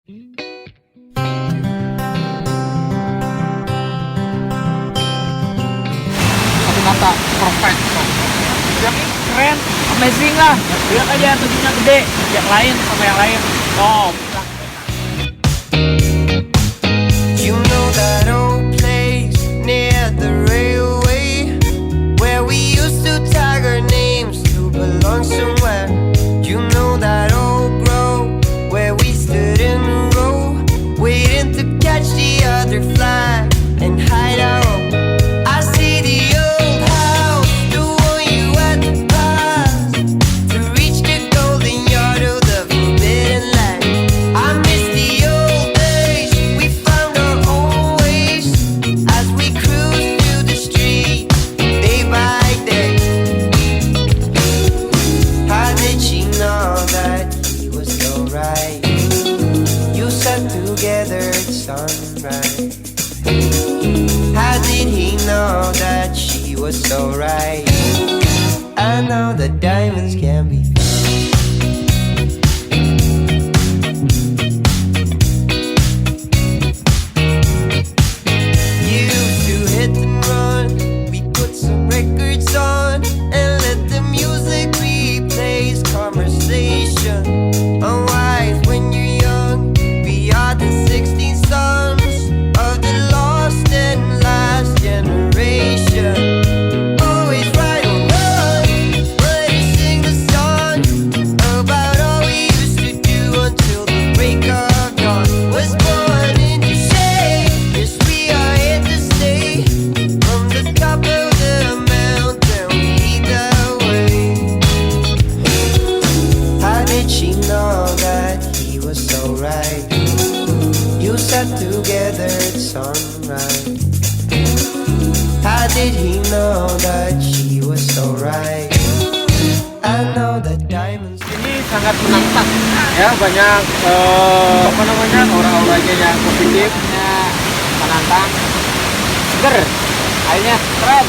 Satu kata, perfect. Yang keren, amazing lah. Lihat aja terjunnya gede, yang lain sama yang lain. Top. You know that old place near the railway where we used to tag our names to belong somewhere. You know that old grove where we stood in a row waiting to catch the other flag and hide our own. I see the old house, the one you had to pass to reach the golden yard of the forbidden land. I miss the old days, we found our own ways as we cruised through the street day by day. How did she know that he was so right? You sat together at sunrise. How did he know that she was so right? I know that diamonds can be found. Used to hit and run. We put some records on and let the music replace conversation. Unwise when you're young. We are the 16 sons of the lost and last generation. Always right or wrong, but he sing the song about all we used to do until the break of dawn. Was born in the shade, yes we are here to stay. From the top of the mountain we lead the way. How did she know that he was so right? You sat together at sunrise. How did he know that she was so right? I know that diamonds. Ini sangat menantang ya, banyak apa namanya aura-auranya yang positif, menantang, seger, airnya keren.